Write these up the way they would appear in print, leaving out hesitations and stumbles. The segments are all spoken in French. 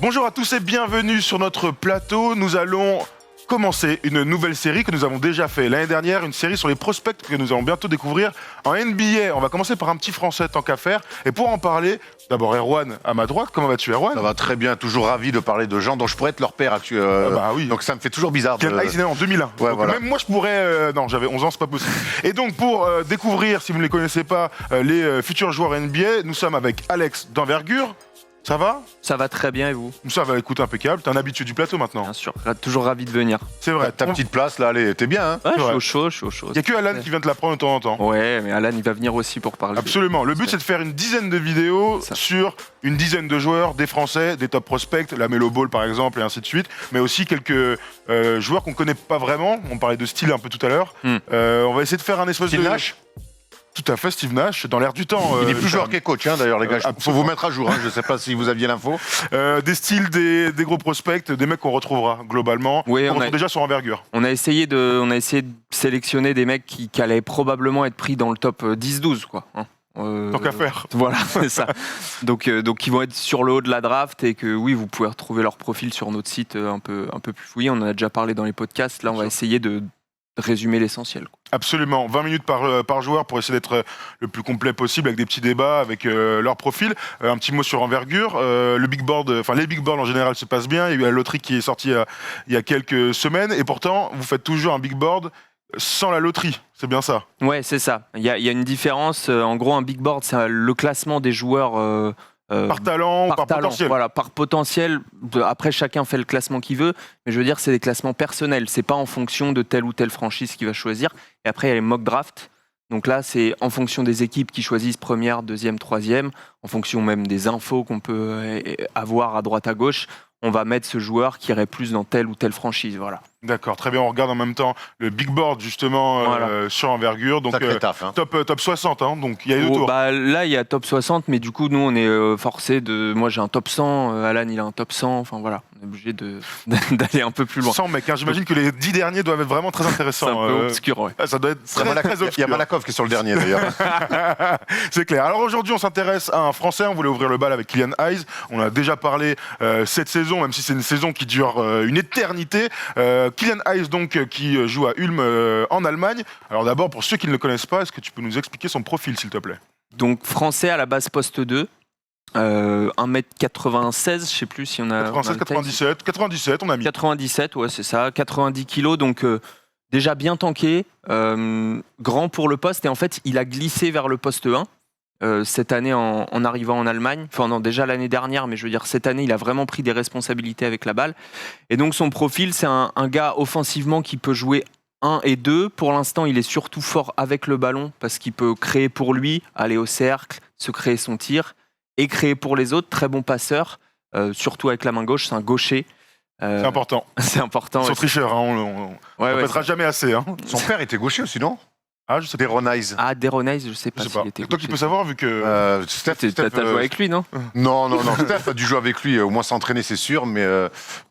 Bonjour à tous et bienvenue sur notre plateau. Nous allons commencer une nouvelle série que nous avons déjà fait l'année dernière, une série sur les prospects que nous allons bientôt découvrir en NBA. On va commencer par un petit français tant qu'à faire. Et pour en parler, d'abord Erwan à ma droite. Comment vas-tu, Erwan? Ça va très bien, toujours ravi de parler de gens dont je pourrais être leur père. Oui. Donc ça me fait toujours bizarre. Kylian Hayes est né en 2001. Ouais, Donc voilà. même moi je pourrais... non, j'avais 11 ans, c'est pas possible. Et donc pour découvrir, si vous ne les connaissez pas, les futurs joueurs NBA, nous sommes avec Alex d'Envergure. Ça va? Ça va très bien et vous? Ça va, écoute, impeccable. T'es un habitué du plateau maintenant. Bien sûr, toujours ravi de venir. C'est vrai. Ta petite place là, allez, t'es bien. Hein Ouais, je vrai. suis au chaud. Il n'y a que Alan qui vient te la prendre de temps en temps. Ouais, mais Alan il va venir aussi pour parler. Absolument. Le but c'est de faire une dizaine de vidéos sur une dizaine de joueurs, des Français, des top prospects, la Melo Ball par exemple et ainsi de suite, mais aussi quelques joueurs qu'on connaît pas vraiment. On parlait de style un peu tout à l'heure. On va essayer de faire un espèce Steve de... Nash. Tout à fait, Steve Nash, dans l'air du temps. Il est plus joueur qu'est coach d'ailleurs les gars. Faut absolument. vous mettre à jour, je sais pas si vous aviez l'info. Des styles, des gros prospects, des mecs qu'on retrouvera globalement. Oui, on retrouve déjà sur Envergure. On a essayé de sélectionner des mecs qui allaient probablement être pris dans le top 10-12 quoi. Tant qu'à faire. Voilà, c'est ça. Donc qui vont être sur le haut de la draft et que oui, vous pouvez retrouver leur profil sur notre site un peu plus fouillé. On en a déjà parlé dans les podcasts. Là, on va essayer de résumer l'essentiel. Absolument, 20 minutes par joueur pour essayer d'être le plus complet possible avec des petits débats, avec leur profil. Un petit mot sur Envergure. Le big board, les big boards en général se passent bien. Il y a eu la loterie qui est sortie il y a quelques semaines et pourtant vous faites toujours un big board sans la loterie. C'est bien ça? Ouais, c'est ça. Il y a une différence. En gros, un big board, c'est le classement des joueurs. Par talent ou par potentiel. Voilà, par potentiel. Après, chacun fait le classement qu'il veut, mais je veux dire, c'est des classements personnels. C'est pas en fonction de telle ou telle franchise qu'il va choisir. Et après, il y a les mock drafts. Donc là, c'est en fonction des équipes qui choisissent première, deuxième, troisième, en fonction même des infos qu'on peut avoir à droite à gauche. On va mettre ce joueur qui irait plus dans telle ou telle franchise. Voilà. D'accord, très bien. On regarde en même temps le big board justement sur Envergure. Donc taf, hein. top 60, hein, donc il y a 2 tours. Là, il y a top 60, mais du coup, nous, on est forcé de... Moi, j'ai un top 100, Alan, il a un top 100. Enfin, voilà, on est obligé d'aller un peu plus loin. 100 mecs, hein. J'imagine que les 10 derniers doivent être vraiment très intéressants. C'est un peu obscur, ouais. Ça doit être très obscur. Il y a Malakoff qui est sur le dernier d'ailleurs. C'est clair. Alors aujourd'hui, on s'intéresse à un Français. On voulait ouvrir le bal avec Kylian Hayes. On a déjà parlé cette saison, même si c'est une saison qui dure une éternité. Kylian Hayes, donc, qui joue à Ulm en Allemagne. Alors d'abord, pour ceux qui ne le connaissent pas, est-ce que tu peux nous expliquer son profil, s'il te plaît? Donc, français à la base poste 2. 1m96, je sais plus si on a... 96, 97, on a mis. 97, ouais, c'est ça. 90 kilos, donc déjà bien tanké, grand pour le poste. Et en fait, il a glissé vers le poste 1 cette année en arrivant en Allemagne. Enfin, non, déjà l'année dernière, mais je veux dire, cette année, il a vraiment pris des responsabilités avec la balle. Et donc, son profil, c'est un gars offensivement qui peut jouer 1 et 2. Pour l'instant, il est surtout fort avec le ballon parce qu'il peut créer pour lui, aller au cercle, se créer son tir et créer pour les autres. Très bon passeur, surtout avec la main gauche, c'est un gaucher. C'est important. C'est important. Ils sont tricheurs, hein, on répétera jamais assez. Hein. Son père était gaucher aussi, non? Ah, je sais pas. Deron Hayes. Ah, Deron Hayes, je sais pas s'il était C'est toi qui peux savoir vu que... T'as joué avec lui, non? Non. Steph a dû jouer avec lui, au moins s'entraîner, c'est sûr. Mais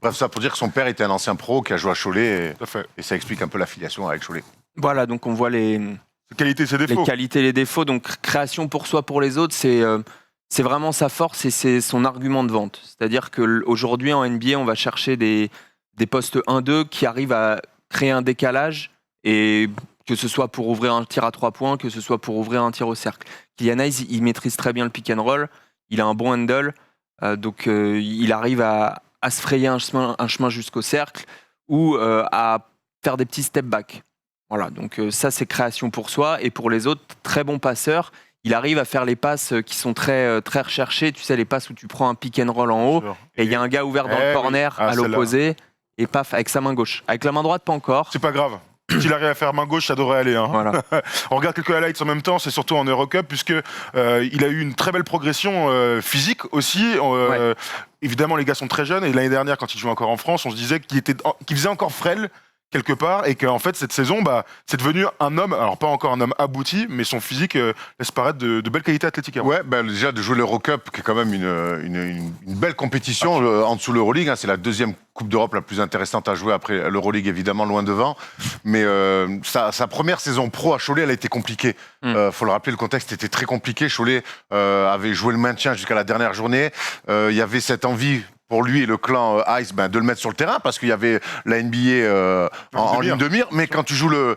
bref, ça pour dire que son père était un ancien pro qui a joué à Cholet. Et ça explique un peu l'affiliation avec Cholet. Voilà, donc on voit les qualités et ses défauts. Les qualités et les défauts. Donc, création pour soi, pour les autres, c'est vraiment sa force et c'est son argument de vente. C'est-à-dire qu'aujourd'hui, en NBA, on va chercher des postes 1-2 qui arrivent à créer un décalage, et que ce soit pour ouvrir un tir à 3 points, que ce soit pour ouvrir un tir au cercle. Kylian Hayes, il maîtrise très bien le pick and roll, il a un bon handle, donc il arrive à se frayer un chemin jusqu'au cercle ou à faire des petits step back. Voilà, donc ça, c'est création pour soi. Et pour les autres, très bon passeur. Il arrive à faire les passes qui sont très, très recherchées. Tu sais, les passes où tu prends un pick and roll en haut et il y a un gars ouvert dans le corner à l'opposé et paf, avec sa main gauche. Avec la main droite, pas encore. C'est pas grave. S'il arrive à faire main gauche, ça devrait aller. Hein. Voilà. On regarde quelques highlights en même temps, c'est surtout en Eurocup, puisque il a eu une très belle progression physique aussi. Évidemment, les gars sont très jeunes, et l'année dernière, quand il jouait encore en France, on se disait qu'il faisait encore frêle quelque part, et qu'en fait, cette saison, c'est devenu un homme, alors pas encore un homme abouti, mais son physique laisse paraître de belles qualités athlétiques. Hein. Ouais, déjà de jouer l'Eurocup, qui est quand même une belle compétition en dessous de l'Euroleague, hein, c'est la deuxième Coupe d'Europe la plus intéressante à jouer après l'Euroleague, évidemment, loin devant. Mais sa première saison pro à Cholet, elle a été compliquée. Faut le rappeler, le contexte était très compliqué. Cholet avait joué le maintien jusqu'à la dernière journée. Il y avait cette envie pour lui et le clan Ice de le mettre sur le terrain parce qu'il y avait la NBA en ligne de mire. Mais quand tu joues le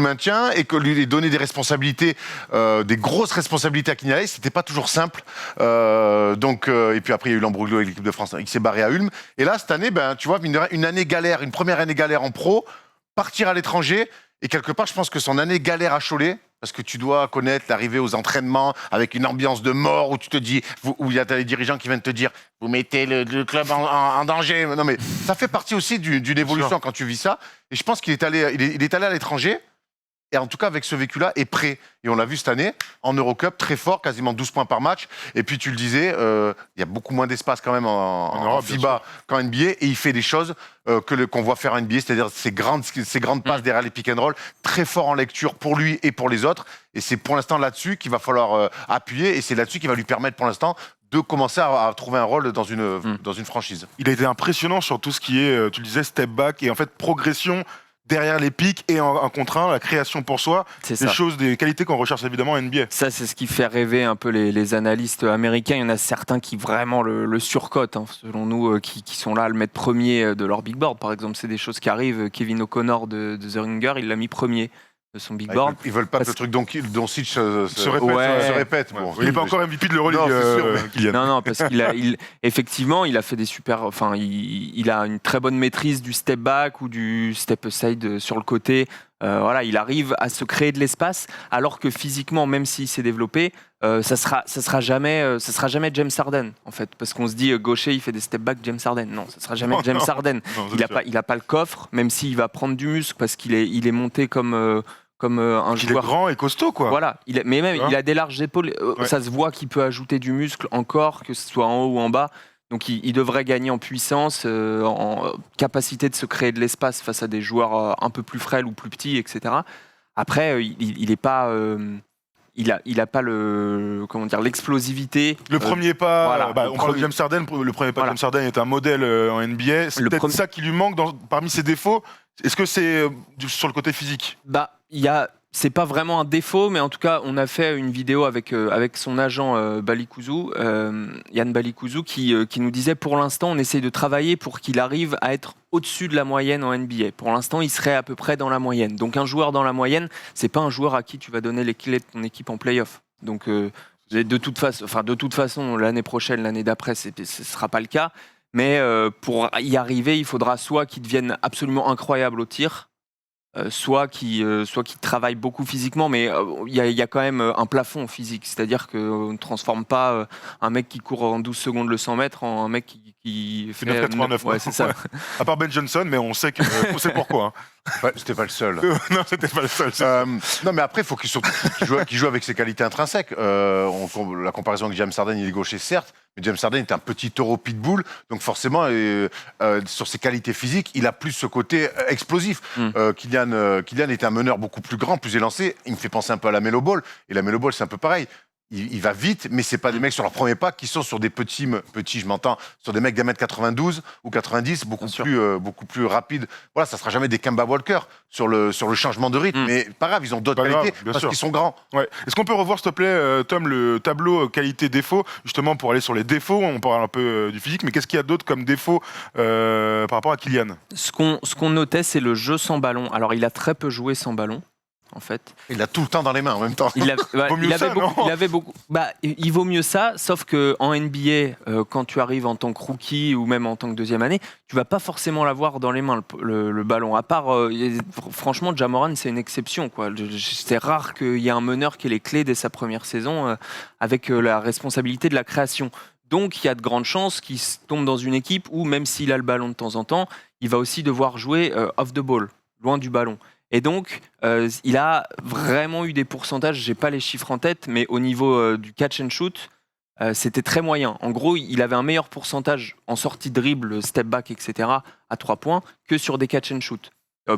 maintien et que lui donner des responsabilités, des grosses responsabilités à Kenny Hayes, c'était pas toujours simple. Et puis après il y a eu l'embrouille avec l'équipe de France, il s'est barré à Ulm. Et là cette année, tu vois, une année galère, une première année galère en pro, partir à l'étranger. Et quelque part, je pense que son année galère à Cholet, parce que tu dois connaître l'arrivée aux entraînements avec une ambiance de mort où tu te dis, où il y a des dirigeants qui viennent te dire, vous mettez le club en danger. Non mais ça fait partie aussi d'une évolution quand tu vis ça. Et je pense qu'il est allé, il est allé à l'étranger. Et en tout cas, avec ce vécu-là, est prêt. Et on l'a vu cette année, en Eurocup, très fort, quasiment 12 points par match. Et puis, tu le disais, il y a beaucoup moins d'espace quand même en Europe, FIBA qu'en NBA. Et il fait des choses qu'on voit faire en NBA, c'est-à-dire ces grandes passes derrière les pick and roll, très fort en lecture pour lui et pour les autres. Et c'est pour l'instant là-dessus qu'il va falloir appuyer. Et c'est là-dessus qu'il va lui permettre, pour l'instant, de commencer à trouver un rôle dans une franchise. Il a été impressionnant sur tout ce qui est, tu le disais, step back et en fait progression derrière les pics et un contre un, la création pour soi, des qualités qu'on recherche évidemment en NBA. Ça, c'est ce qui fait rêver un peu les analystes américains. Il y en a certains qui vraiment le surcotent, selon nous, qui sont là à le mettre premier de leur big board. Par exemple, c'est des choses qui arrivent. Kevin O'Connor de The Ringer, il l'a mis premier de son big board. Ils veulent pas que le truc dont Doncic se répète. Bon. Il n'est pas encore MVP de l'Euroleague, Kylian. Non, parce effectivement, il a fait des super. Enfin, il a une très bonne maîtrise du step back ou du step aside sur le côté. Il arrive à se créer de l'espace, alors que physiquement, même s'il s'est développé, ça sera jamais James Harden en fait, parce qu'on se dit gaucher, il fait des step back, James Harden. Non, ça sera jamais James Harden. Il a pas le coffre, même s'il va prendre du muscle parce qu'il est monté comme un joueur. Il est grand et costaud, quoi. Voilà, il a des larges épaules. Ça se voit qu'il peut ajouter du muscle encore, que ce soit en haut ou en bas. Donc il devrait gagner en puissance, en capacité de se créer de l'espace face à des joueurs un peu plus frêles ou plus petits, etc. Après, il est pas. Il a pas l'explosivité. Le premier pas, on parle de James Harden, le premier pas de James Harden est un modèle en NBA. C'est peut-être ça qui lui manque parmi ses défauts. Est-ce que c'est sur le côté physique ? C'est pas vraiment un défaut, mais en tout cas, on a fait une vidéo avec son agent Balikouzou, Yann Balikouzou, qui nous disait pour l'instant, on essaye de travailler pour qu'il arrive à être au-dessus de la moyenne en NBA. Pour l'instant, il serait à peu près dans la moyenne. Donc, un joueur dans la moyenne, c'est pas un joueur à qui tu vas donner les clés de ton équipe en play-off. Donc, de toute façon, l'année prochaine, l'année d'après, ce sera pas le cas. Mais pour y arriver, il faudra soit qu'il devienne absolument incroyable au tir, soit qui travaille beaucoup physiquement, mais il y a quand même un plafond physique, c'est-à-dire qu'on ne transforme pas un mec qui court en 12 secondes le 100 mètres en un mec qui fait 9,89. Ouais, c'est ça. À part Ben Johnson, mais on sait pourquoi. C'était pas le seul. Non, c'était pas le seul. Non, mais après, il faut qu'il joue avec ses qualités intrinsèques. La comparaison avec James Harden, il est gaucher, certes, mais James Harden est un petit taureau pitbull, donc forcément, sur ses qualités physiques, il a plus ce côté explosif. Kylian est un meneur beaucoup plus grand, plus élancé. Il me fait penser un peu à la Melo Ball, et la Melo Ball, c'est un peu pareil. Il va vite, mais c'est pas des mecs sur leur premier pas qui sont sur des petits, je m'entends, sur des mecs d'1m92 ou 90, beaucoup plus rapides. Voilà, ça sera jamais des Kemba Walker sur le changement de rythme, mais pas grave, ils ont d'autres qualités parce qu'ils sont grands. Ouais. Est-ce qu'on peut revoir, s'il te plaît, Tom, le tableau qualité-défaut, justement pour aller sur les défauts, on parle un peu du physique, mais qu'est-ce qu'il y a d'autre comme défaut par rapport à Kylian ? Ce qu'on notait, c'est le jeu sans ballon. Alors, il a très peu joué sans ballon. En fait, il a tout le temps dans les mains en même temps. Il avait beaucoup. Il vaut mieux ça, sauf que en NBA, quand tu arrives en tant que rookie ou même en tant que deuxième année, tu vas pas forcément l'avoir dans les mains le ballon. À part, franchement, Ja Morant, c'est une exception, quoi. C'est rare qu'il y ait un meneur qui ait les clés dès sa première saison avec la responsabilité de la création. Donc, il y a de grandes chances qu'il tombe dans une équipe où, même s'il a le ballon de temps en temps, il va aussi devoir jouer off the ball, loin du ballon. Et donc, il a vraiment eu des pourcentages, j'ai pas les chiffres en tête, mais au niveau du catch and shoot, c'était très moyen. En gros, il avait un meilleur pourcentage en sortie de dribble, step back, etc., à 3 points, que sur des catch and shoot.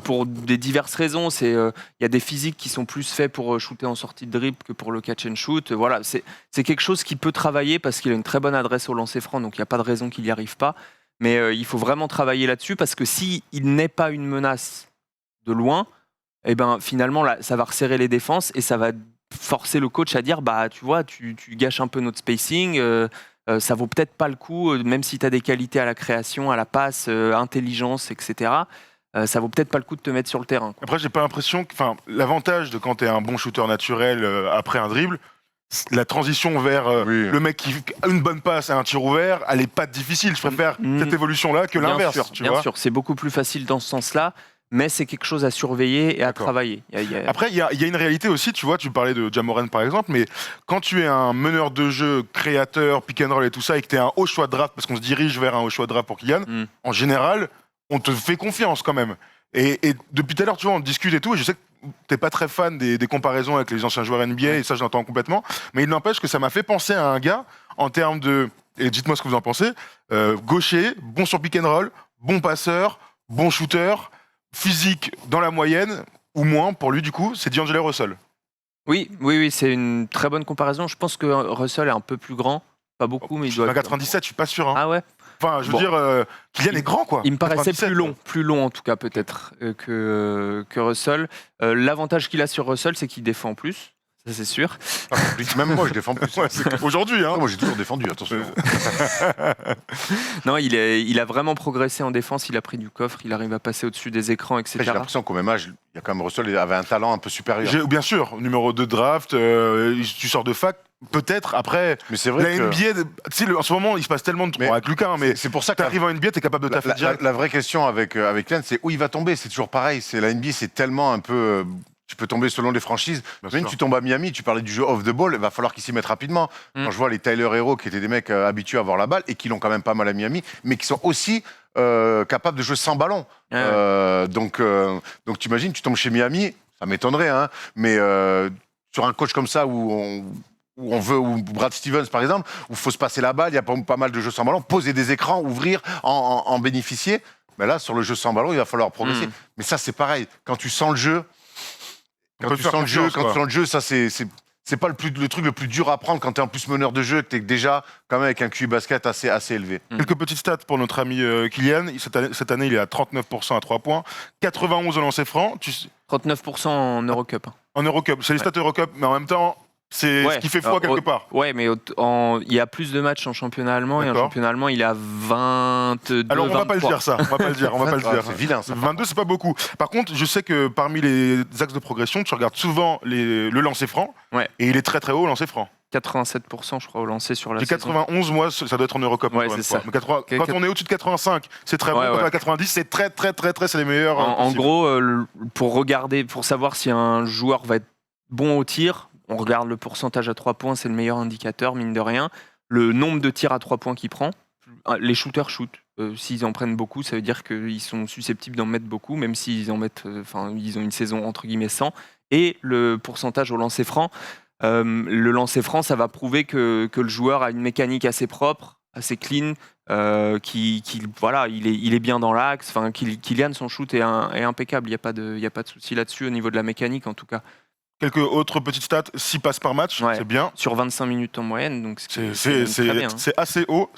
Pour des diverses raisons, il y a des physiques qui sont plus faits pour shooter en sortie de dribble que pour le catch and shoot. Voilà, c'est quelque chose qui peut travailler parce qu'il a une très bonne adresse au lancer franc, donc il n'y a pas de raison qu'il n'y arrive pas. Mais il faut vraiment travailler là-dessus parce que s'il n'est pas une menace de loin, et finalement là, ça va resserrer les défenses et ça va forcer le coach à dire tu vois, tu gâches un peu notre spacing, ça vaut peut-être pas le coup, même si tu as des qualités à la création, à la passe, intelligence, etc. Ça vaut peut-être pas le coup de te mettre sur le terrain, quoi. Après, j'ai pas l'impression que. Enfin, l'avantage de quand t'es un bon shooter naturel après un dribble, la transition vers Oui. le mec qui une bonne passe à un tir ouvert, elle est pas difficile. Je préfère cette évolution-là que l'inverse. Bien sûr, c'est beaucoup plus facile dans ce sens-là, mais c'est quelque chose à surveiller et à D'accord. travailler. Après, il y a une réalité aussi, tu vois, tu parlais de Ja Morant par exemple, mais quand tu es un meneur de jeu, créateur, pick and roll et tout ça, et que tu es un haut choix de draft, parce qu'on se dirige vers un haut choix de draft pour Kylian, en général, on te fait confiance quand même. Et depuis tout à l'heure, tu vois, on discute et tout, et je sais que t'es pas très fan des comparaisons avec les anciens joueurs NBA, et ça, je l'entends complètement, mais il n'empêche que ça m'a fait penser à un gars en termes de, et dites-moi ce que vous en pensez, gaucher, bon sur pick and roll, bon passeur, bon shooter, physique dans la moyenne, ou moins pour lui du coup, c'est D'Angelo Russell. Oui, c'est une très bonne comparaison. Je pense que Russell est un peu plus grand, pas beaucoup, mais il doit. 97, je suis pas sûr. Hein. Ah ouais. Enfin, je veux Bon. dire, Kylian est grand quoi. Il me paraissait 97, plus long en tout cas peut-être que Russell. L'avantage qu'il a sur Russell, c'est qu'il défend plus, ça c'est sûr. Même moi, je défends plus. Ouais, aujourd'hui, hein. Moi, j'ai toujours défendu, attention. Non, il a vraiment progressé en défense, il a pris du coffre, il arrive à passer au-dessus des écrans, etc. Après, j'ai l'impression qu'au même âge, il y a quand même Russell, il avait un talent un peu supérieur. Bien sûr, numéro 2 de draft, tu sors de fac, peut-être, après, Mais c'est vrai la que NBA, tu sais, en ce moment, il se passe tellement de trucs Mais avec Lucas, hein, mais c'est pour ça que t'arrives en NBA, t'es capable de taffer direct. la vraie question avec Kylian, c'est où il va tomber. C'est toujours pareil. C'est la NBA, c'est tellement un peu. Tu peux tomber selon les franchises. Bien Même sûr. tu tombes à Miami, tu parlais du jeu off the ball, il va falloir qu'ils s'y mettent rapidement. Quand je vois les Tyler Hero, qui étaient des mecs habitués à avoir la balle et qui l'ont quand même pas mal à Miami, mais qui sont aussi capables de jouer sans ballon. Donc tu imagines, tu tombes chez Miami, ça m'étonnerait, hein, mais sur un coach comme ça où on veut, ou Brad Stevens par exemple, où il faut se passer la balle, il y a pas mal de jeux sans ballon, poser des écrans, ouvrir, en bénéficier. Mais là, sur le jeu sans ballon, il va falloir progresser. Mais ça, c'est pareil. Quand tu sens le jeu, ça c'est pas le truc le plus dur à prendre quand t'es en plus meneur de jeu, que t'es déjà quand même avec un QI basket assez élevé. Quelques petites stats pour notre ami Kylian. Cette année, il est à 39% à 3 points, 91 au lancer franc. 39% en Eurocup. En Eurocup, c'est les stats Eurocup, mais en même temps, c'est ce qui fait foi quelque part. Ouais, mais il y a plus de matchs en championnat allemand et en championnat allemand, il est à 22. Alors on va pas le dire ça, on va pas le dire. C'est vilain ça. 22, c'est pas beaucoup. Par contre, je sais que parmi les axes de progression, tu regardes souvent le lancer franc, et il est très très haut au lancer franc. 87% je crois au lancer sur la J'ai saison. 91, moi, ça doit être en Eurocup. Ouais, c'est ça. Mais quand on est au-dessus de 85, c'est très bon. Quand on est à 90, c'est très, c'est les meilleurs. En gros, pour savoir si un joueur va être bon au tir, on regarde le pourcentage à 3 points, c'est le meilleur indicateur, mine de rien. Le nombre de tirs à 3 points qu'il prend. Les shooters shootent. S'ils en prennent beaucoup, ça veut dire qu'ils sont susceptibles d'en mettre beaucoup, même s'ils en mettent, ils ont une saison entre guillemets 100. Et le pourcentage au lancer franc. Le lancer franc, ça va prouver que le joueur a une mécanique assez propre, assez clean, il est bien dans l'axe. Enfin, Kylian, son shoot est impeccable. Il n'y a pas de souci là-dessus au niveau de la mécanique en tout cas. Quelques autres petites stats, 6 passes par match, c'est bien. Sur 25 minutes en moyenne, donc c'est assez haut.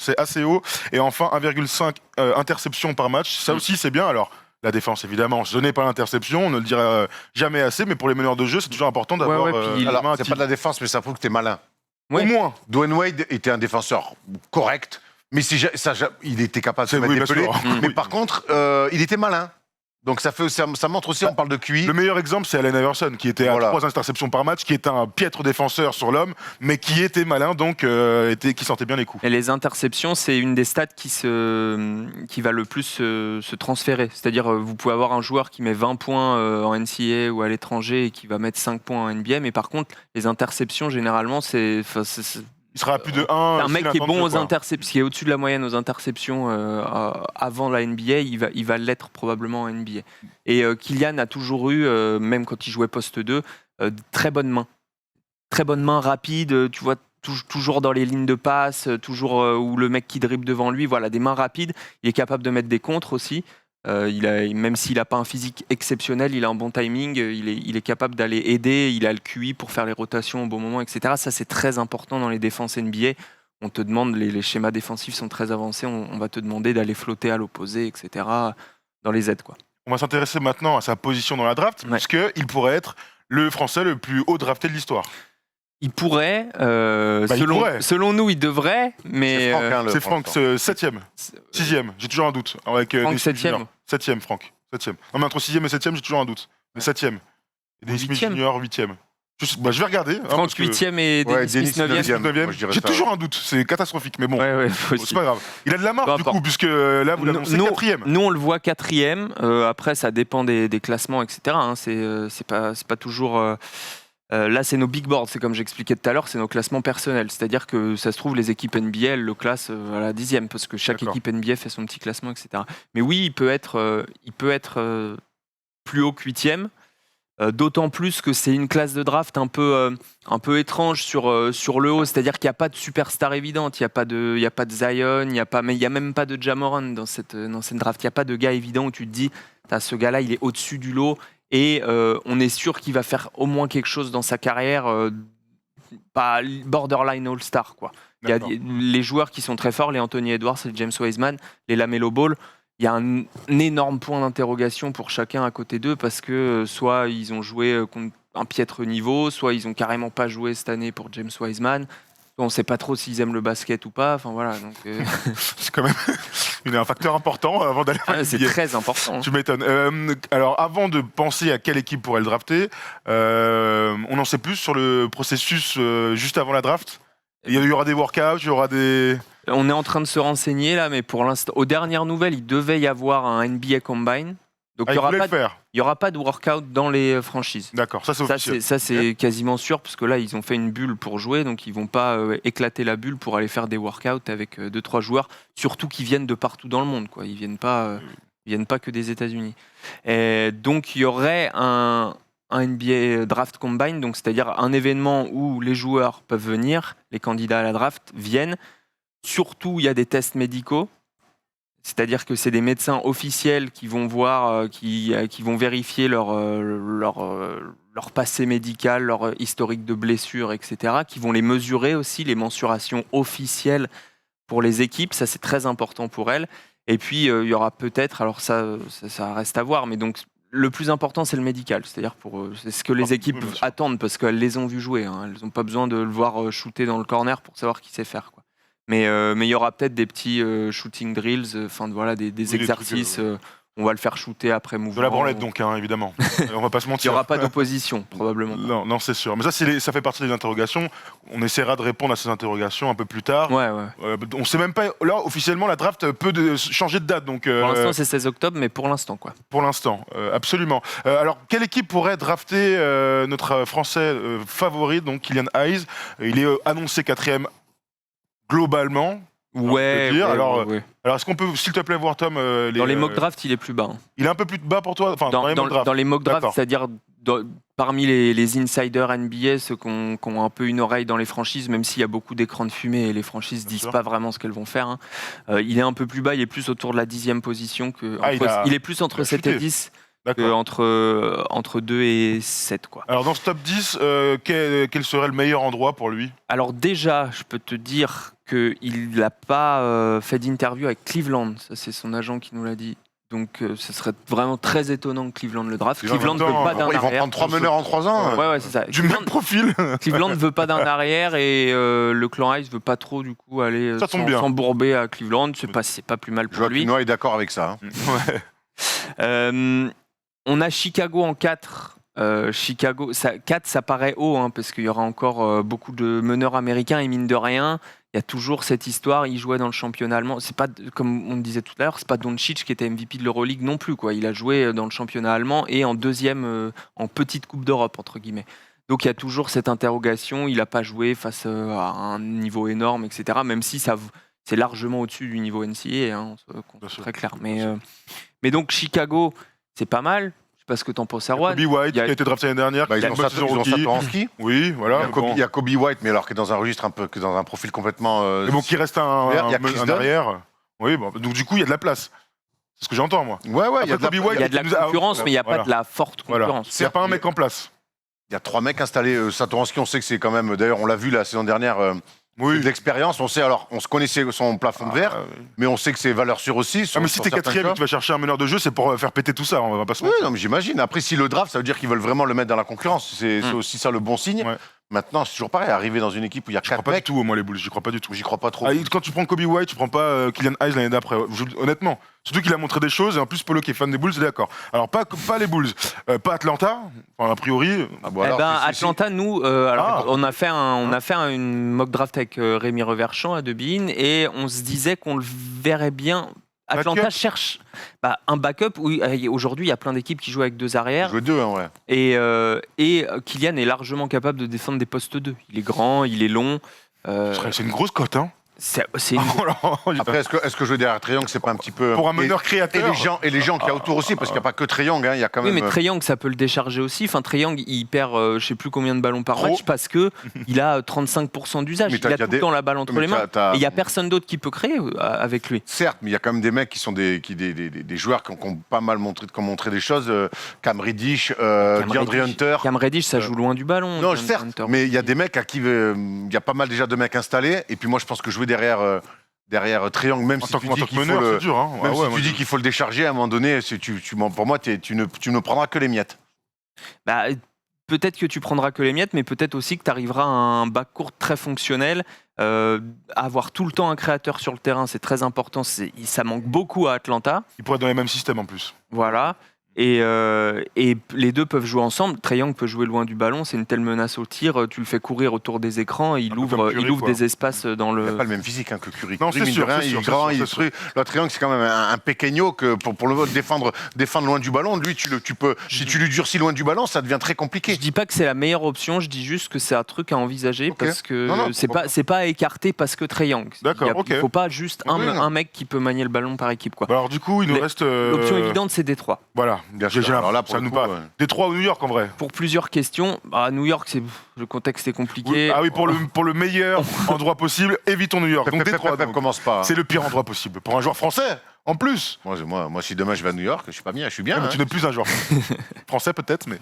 Et enfin, 1,5 interceptions par match, ça aussi c'est bien. Alors, la défense, évidemment, ce n'est pas l'interception, on ne le dira jamais assez, mais pour les meneurs de jeu, c'est toujours important d'avoir la main. C'est pas de la défense, mais ça prouve que t'es malin. Ouais. Au moins. Dwayne Wade était un défenseur correct, mais il était capable de se mettre des pelés. Mais par contre, il était malin. Donc ça montre aussi, on parle de QI. Le meilleur exemple, c'est Allen Iverson, qui était à 3 interceptions par match, qui est un piètre défenseur sur l'homme, mais qui était malin, donc qui sentait bien les coups. Et les interceptions, c'est une des stats qui va le plus se transférer. C'est-à-dire, vous pouvez avoir un joueur qui met 20 points en NCAA ou à l'étranger et qui va mettre 5 points en NBA, mais par contre, les interceptions, généralement, il sera à plus de 1. Un mec qui est bon aux interceptions, qui est au-dessus de la moyenne aux interceptions avant la NBA, il va l'être probablement en NBA. Et Kylian a toujours eu, même quand il jouait poste 2, très bonnes mains. Très bonnes mains rapides, tu vois, toujours dans les lignes de passe, toujours où le mec qui dribble devant lui, voilà, des mains rapides. Il est capable de mettre des contres aussi. Même s'il n'a pas un physique exceptionnel, il a un bon timing, il est capable d'aller aider, il a le QI pour faire les rotations au bon moment, etc. Ça, c'est très important dans les défenses NBA. On te demande, les schémas défensifs sont très avancés, on va te demander d'aller flotter à l'opposé, etc. dans les aides, quoi. On va s'intéresser maintenant à sa position dans la draft, puisqu'il pourrait être le Français le plus haut drafté de l'histoire. Il pourrait, il pourrait. selon nous, il devrait, mais C'est Franck, hein, le C'est Franck, Franck. 7ème, 6ème, j'ai toujours un doute. Avec, Franck, des 7e. juniors. 7ème, Franck, 7ème. Non, mais entre 6ème et 7ème, j'ai toujours un doute. Mais 7ème. Et Dennis Smith 8e. Junior, 8ème. Je vais regarder. hein, Franck parce que 8e et Ouais, Dennis Smith Dennis 9e. 9e. 9e. Moi, je dirais J'ai ça, toujours un doute, c'est catastrophique, mais bon. Ouais, C'est pas grave. Il a de la marge Peu du coup, importe. puisque là vous l'annoncez Nous- 4ème. Nous, on le voit 4ème. Après, ça dépend des classements, etc. hein. C'est pas toujours. Là, c'est nos big boards. C'est comme j'expliquais tout à l'heure, c'est nos classements personnels. C'est-à-dire que ça se trouve, les équipes NBA elles le classent à la 10e, parce que chaque D'accord. équipe NBA fait son petit classement, etc. Mais oui, il peut être plus haut que 8ème. D'autant plus que c'est une classe de draft un peu étrange sur le haut, c'est-à-dire qu'il n'y a pas de superstar évidente, il n'y a pas de Zion, mais il n'y a même pas de Ja Morant dans cette draft, il n'y a pas de gars évident où tu te dis, ce gars-là il est au-dessus du lot et on est sûr qu'il va faire au moins quelque chose dans sa carrière, pas borderline all-star quoi. Il y a D'accord. les joueurs qui sont très forts, les Anthony Edwards, les James Wiseman, les LaMelo Ball. Il y a un énorme point d'interrogation pour chacun à côté d'eux parce que soit ils ont joué contre un piètre niveau, soit ils ont carrément pas joué cette année pour James Wiseman. On ne sait pas trop s'ils aiment le basket ou pas. Enfin voilà, donc C'est quand même un facteur important avant d'aller à c'est NBA. très important. hein. Tu m'étonnes. Alors, avant de penser à quelle équipe pourrait le drafter, on en sait plus sur le processus juste avant la draft. Il y aura des workouts, il y aura des. On est en train de se renseigner là, mais pour l'instant, aux dernières nouvelles, il devait y avoir un NBA Combine. Donc Ah, il ils voulaient le n'y faire. aura pas de workout dans les franchises. D'accord, ça c'est officiel. Ça, c'est quasiment sûr, parce que là, ils ont fait une bulle pour jouer, donc ils vont pas éclater la bulle pour aller faire des workouts avec 2-3 joueurs, surtout qui viennent de partout dans le monde. Quoi. Ils viennent pas que des États-Unis. Et donc, il y aurait un NBA Draft Combine, donc c'est-à-dire un événement où les joueurs peuvent venir, les candidats à la draft viennent. Surtout, il y a des tests médicaux. C'est-à-dire que c'est des médecins officiels qui vont voir, qui vont vérifier leur passé médical, leur historique de blessures, etc. Qui vont les mesurer aussi, les mensurations officielles pour les équipes. Ça, c'est très important pour elles. Et puis, il y aura peut-être, alors ça reste à voir, mais donc le plus important, c'est le médical. C'est-à-dire c'est ce que les équipes bien sûr. attendent parce qu'elles les ont vus jouer. hein. Elles n'ont pas besoin de le voir shooter dans le corner pour savoir qui sait faire. Quoi. Mais il y aura peut-être des petits shooting drills, des des exercices. trucs, On va le faire shooter après mouvement. De la branlette donc, hein, évidemment. On va pas se Il n'y mentir. aura pas d'opposition, probablement. Non, c'est sûr. Mais ça, ça fait partie des interrogations. On essaiera de répondre à ces interrogations un peu plus tard. Ouais. On sait même pas. Là, officiellement, la draft peut changer de date. Donc, Pour l'instant, c'est 16 octobre, mais pour l'instant, quoi. pour l'instant, absolument. Alors, quelle équipe pourrait drafter notre Français favori, donc Kylian Hayes? Il est annoncé 4ème globalement. Ouais, peut dire. ouais, Alors, ouais. Alors, est-ce qu'on peut, s'il te plaît, voir Tom Dans les mock drafts, il est plus bas. hein. Il est un peu plus bas pour toi. Enfin, Dans, les dans- mock drafts. dans les mock drafts, D'accord. c'est-à-dire parmi les insiders NBA, ceux qui ont un peu une oreille dans les franchises, même s'il y a beaucoup d'écrans de fumée et les franchises Bien disent sûr. pas vraiment ce qu'elles vont faire. hein. Il est un peu plus bas, il est plus autour de la 10e position. Il est plus entre il a 7 et chuté. 10 D'accord. entre 2 et 7. Quoi. Alors, dans ce top 10, quel serait le meilleur endroit pour lui? Alors déjà, je peux te dire qu'il n'a pas fait d'interview avec Cleveland. Ça, c'est son agent qui nous l'a dit. Donc, ce serait vraiment très étonnant que Cleveland le draft. Cleveland ne veut pas d'un Ils vont arrière. prendre 3 meneurs en 3 ans. Ouais, c'est ça. Du même profil. Cleveland ne veut pas d'un arrière et le clan Hayes veut pas trop du coup aller Ça tombe bien. s'embourber à Cleveland. C'est pas plus mal pour lui. Joachim Noah est d'accord avec ça. hein. Ouais. On a Chicago en 4. Chicago, 4, ça paraît haut, hein, parce qu'il y aura encore beaucoup de meneurs américains, et mine de rien, il y a toujours cette histoire, il jouait dans le championnat allemand. C'est pas, comme on le disait tout à l'heure, c'est pas Doncic qui était MVP de l'Euroleague non plus. Quoi. Il a joué dans le championnat allemand et en deuxième, en petite Coupe d'Europe, entre guillemets. Donc il y a toujours cette interrogation, il n'a pas joué face à un niveau énorme, etc. Même si c'est largement au-dessus du niveau NCAA, hein, Bien sûr. très clair. Mais donc Chicago, c'est pas mal. Je sais pas ce que t'en penses, Erwan. Kobe White, Il y a- qui a été drafté l'année dernière. Bah, qui a ils ont une bonne saison rookie. Satoransky. Oui, voilà. Il y a Kobe White, mais alors qui est dans un registre un peu, qui est dans un profil complètement. Mais bon, qui reste Il y a Chris un Dunn. arrière. Oui, bon, donc du coup, il y a de la place. C'est ce que j'entends, moi. Ouais, il y a Après, de Kobe White, Il y a de la concurrence, mais il n'y a Voilà. pas de la forte Voilà. concurrence. Il n'y a pas un mec en place. Il y a 3 mecs installés. Satoransky, on sait que c'est quand même. D'ailleurs, on l'a vu la saison dernière. Oui. De l'expérience. On sait, alors, on se connaissait son plafond de verre, mais on sait que c'est valeur sûre aussi. Ah, mais si t'es quatrième et que tu vas chercher un meneur de jeu, c'est pour faire péter tout ça, on va pas se Oui, mentir. non, mais j'imagine. Après, si le draft, ça veut dire qu'ils veulent vraiment le mettre dans la concurrence. C'est aussi ça le bon signe. Ouais. Maintenant, c'est toujours pareil. Arriver dans une équipe où il y a Je crois 4 pas du mecs, tout, moi, les Bulls. J'y crois pas du tout. j'y crois pas trop. Ah, quand tu prends Kobe White, tu prends pas Kylian Hayes l'année d'après. Honnêtement. Surtout qu'il a montré des choses, et en plus, Polo qui est fan des Bulls, est d'accord. Alors, pas les Bulls, pas Atlanta, enfin, a priori. Ah, bon, alors, Atlanta, nous, on a fait une mock draft avec Rémi Reverchant à Debine et on se disait qu'on le verrait bien. Atlanta Backup. cherche un backup où aujourd'hui il y a plein d'équipes qui jouent avec 2 arrières. jouer 2, hein, ouais. Et Kylian est largement capable de défendre des postes 2. Il est grand, il est long. C'est une grosse cote, hein. C'est une... Oh là, Après, est-ce que jouer derrière Trae Young, c'est pas un petit peu. Pour un meneur créateur. Et les gens qu'il y a autour aussi, parce qu'il n'y a pas que Trae Young, hein, il y a quand Oui, même. mais Trae Young, ça peut le décharger aussi. Enfin, Trae Young, il perd je sais plus combien de ballons par Trop. match parce que il a 35% d'usage. Mais Il a tout le temps la balle entre mais les mains. t'as- Et il n'y a personne d'autre qui peut créer avec lui. Certes, mais il y a quand même des mecs qui sont des joueurs qui ont pas mal montré des choses. Cam Reddish, DeAndre Hunter. Cam Reddish, ça joue loin du ballon. Non, DeAndre certes, Hunter. mais il y a des mecs à qui il y a pas mal déjà de mecs installés. Et puis moi, je pense que jouer derrière Trae Young, même En si tant tu dis que qu'il faut meneur, le, c'est dur, hein. même Ah si ouais, tu moi, dis qu'il faut le décharger, à un moment donné, pour moi, tu ne prendras que les miettes. Bah, peut-être que tu prendras que les miettes, mais peut-être aussi que tu arriveras à un backcourt très fonctionnel. Avoir tout le temps un créateur sur le terrain, c'est très important. Ça manque beaucoup à Atlanta. Il pourrait être dans les mêmes systèmes en plus. Voilà. Et les deux peuvent jouer ensemble. Trae Young peut jouer loin du ballon, c'est une telle menace au tir. Tu le fais courir autour des écrans, il peu ouvre comme Curry, quoi. des espaces dans Il n'a le. pas le même physique hein, que Curry. Non, Curry, c'est mine sûr, de rien, c'est il sûr, est c'est grand, sûr, il est c'est truc. Le Trae Young, c'est quand même un pequeño que pour le défendre loin du ballon. Lui, tu peux, si tu lui durcis loin du ballon, ça devient très compliqué. Je dis pas que c'est la meilleure option, je dis juste que c'est un truc à envisager Ok. parce que Non, c'est pas à écarter parce que Trae Young. D'accord, ok. Il faut pas juste Oui, non. un mec qui peut manier le ballon par équipe, quoi. Bah alors, du coup, il nous Mais reste. L'option évidente, c'est Détroit. Voilà. Bien J'ai sûr. Alors là, l'impression pour que ça le nous coup, parle. ouais. Détroit ou New York en vrai. Pour plusieurs questions, à New York, le contexte est compliqué. Ah oui, pour le meilleur endroit possible, évitons New York. Donc Détroit, donc. commence pas. C'est le pire endroit possible. Pour un joueur français, en plus. Moi, si demain je vais à New York, je suis pas bien, je suis bien. Ah, mais hein. tu n'es plus un joueur français peut-être, mais.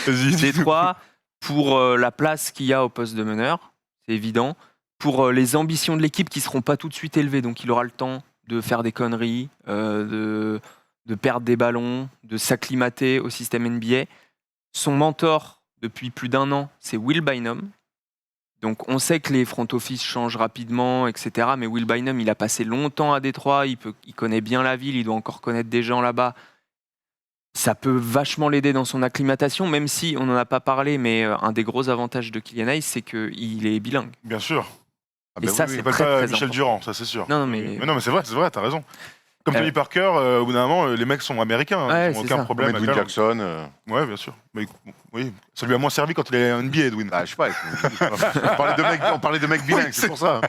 Vas-y. Détroit, pour la place qu'il y a au poste de meneur, c'est évident. Pour les ambitions de l'équipe qui ne seront pas tout de suite élevées, donc il aura le temps de faire des conneries, de perdre des ballons, de s'acclimater au système NBA. Son mentor, depuis plus d'1 an, c'est Will Bynum. Donc on sait que les front office changent rapidement, etc. Mais Will Bynum, il a passé longtemps à Détroit, il connaît bien la ville, il doit encore connaître des gens là-bas. Ça peut vachement l'aider dans son acclimatation, même si on n'en a pas parlé, mais un des gros avantages de Kylian Hayes, c'est qu'il est bilingue. Bien sûr. Ah Et ben ça, oui, c'est Il s'appelle très, pas très Michel important. Durand, ça c'est sûr. Non, mais non, mais c'est vrai, t'as raison. Comme Tony Parker, au bout d'un moment, les mecs sont américains, hein, Ouais, ils n'ont c'est aucun ça. problème. Edwin à faire. Jackson. Ouais, bien sûr. Mais, oui, ça lui a moins servi quand il est NBA, Edwin. Je sais pas. On parlait de mecs bilingues, c'est pour ça.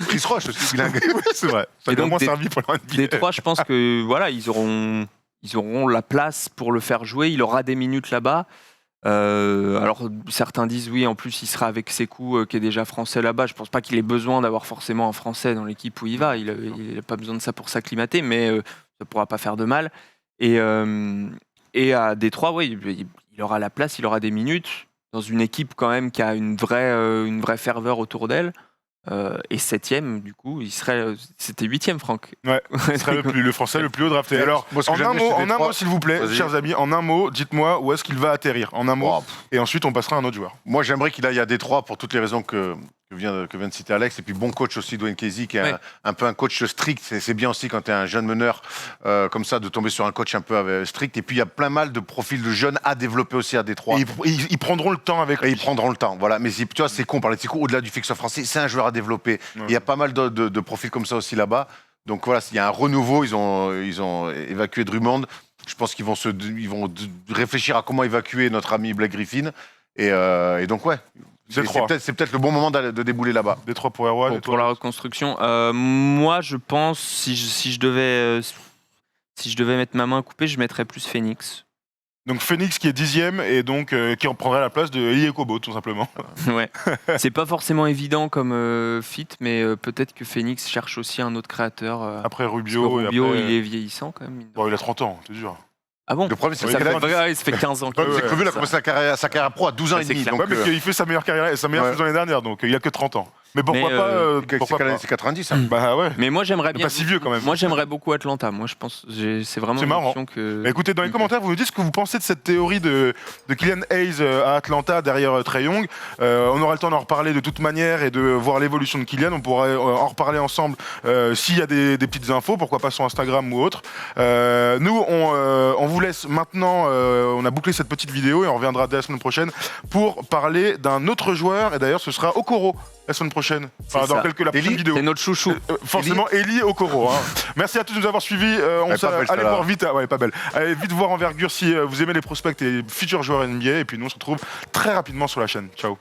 Chris Roche aussi bilingue. Oui, c'est vrai. Ça Et lui a donc, moins servi pour la NBA. Détroit, je pense que voilà, ils auront la place pour le faire jouer. Il aura des minutes là-bas. Alors certains disent oui, en plus il sera avec Sekou qui est déjà français là-bas. Je pense pas qu'il ait besoin d'avoir forcément un français dans l'équipe où il va. Il a pas besoin de ça pour s'acclimater, mais ça pourra pas faire de mal. Et à Détroit, oui, il aura la place, il aura des minutes dans une équipe quand même qui a une vraie ferveur autour d'elle. Et 7e, du coup, c'était 8e, Franck. Ouais, ce serait le français le plus haut drafté. Alors, Moi, ce que en j'aime un bien chez mot, Détroit- s'il vous plaît, Vas-y. chers amis, en un mot, dites-moi où est-ce qu'il va atterrir. En un mot. Oh, Et ensuite, on passera à un autre joueur. Moi, j'aimerais qu'il aille à Détroit pour toutes les raisons que vient de citer Alex. Et puis, bon coach aussi, Dwayne Casey, qui est Ouais. un peu un coach strict. C'est bien aussi quand tu es un jeune meneur comme ça, de tomber sur un coach un peu strict. Et puis, il y a plein mal de profils de jeunes à développer aussi à Détroit. Et ils prendront le temps avec Et lui. ils prendront le temps. Voilà. Mais tu vois, c'est con, on parlait de Sekou, au-delà du fixe français, c'est un joueur à développer. Ouais. Il y a pas mal de profils comme ça aussi là-bas. Donc voilà, il y a un renouveau. Ils ont évacué Drummond. Je pense qu'ils vont réfléchir à comment évacuer notre ami Blake Griffin. Et donc, ouais. Détroit. C'est peut-être le bon moment de débouler là-bas. Détroit pour Erwan. Pour la reconstruction. Moi, je pense, si je devais mettre ma main coupée, je mettrais plus Phoenix. Donc Phoenix qui est 10e et donc qui reprendrait la place de Eli Kobo, tout simplement. Ouais. C'est pas forcément évident comme fit, mais peut-être que Phoenix cherche aussi un autre créateur. Après Parce que Rubio. Rubio, et après... il est vieillissant quand même. Bon, il a 30 ans, c'est dur. Ah bon? Le problème, c'est que Oui, c'est Ouais, ça fait 15 ans. Ouais, qu'il- que vu, il a ça. commencé sa carrière pro à 12 ans Ouais, et c'est demi. clair. Donc, Ouais, mais il fait sa meilleure carrière et sa meilleure ouais. saison l'année dernière, donc il a que 30 ans. Mais pourquoi Mais, pas C'est pourquoi quelle année pas C'est 90, hein. Bah ouais. Mais moi, j'aimerais bien. Pas si vieux quand même. Moi, j'aimerais beaucoup Atlanta. Moi, je pense, c'est vraiment C'est une marrant. option que. Bah, écoutez, dans les commentaires, vous nous dites ce que vous pensez de cette théorie de Killian Hayes à Atlanta derrière Trae Young. On aura le temps d'en reparler de toute manière et de voir l'évolution de Killian. On pourra en reparler ensemble s'il y a des petites infos, pourquoi pas sur Instagram ou autre. Nous, on vous laisse maintenant. On a bouclé cette petite vidéo et on reviendra dès la semaine prochaine pour parler d'un autre joueur. Et d'ailleurs, ce sera Okoro la semaine prochaine. Enfin, dans ça. la prochaine vidéo. C'est notre chouchou. Forcément, Eli Okoro. Hein. Merci à tous de nous avoir suivis. Allez voir vite. Ouais, pas belle. Allez vite voir Envergure si vous aimez les prospects et futurs joueurs NBA. Et puis nous, on se retrouve très rapidement sur la chaîne. Ciao.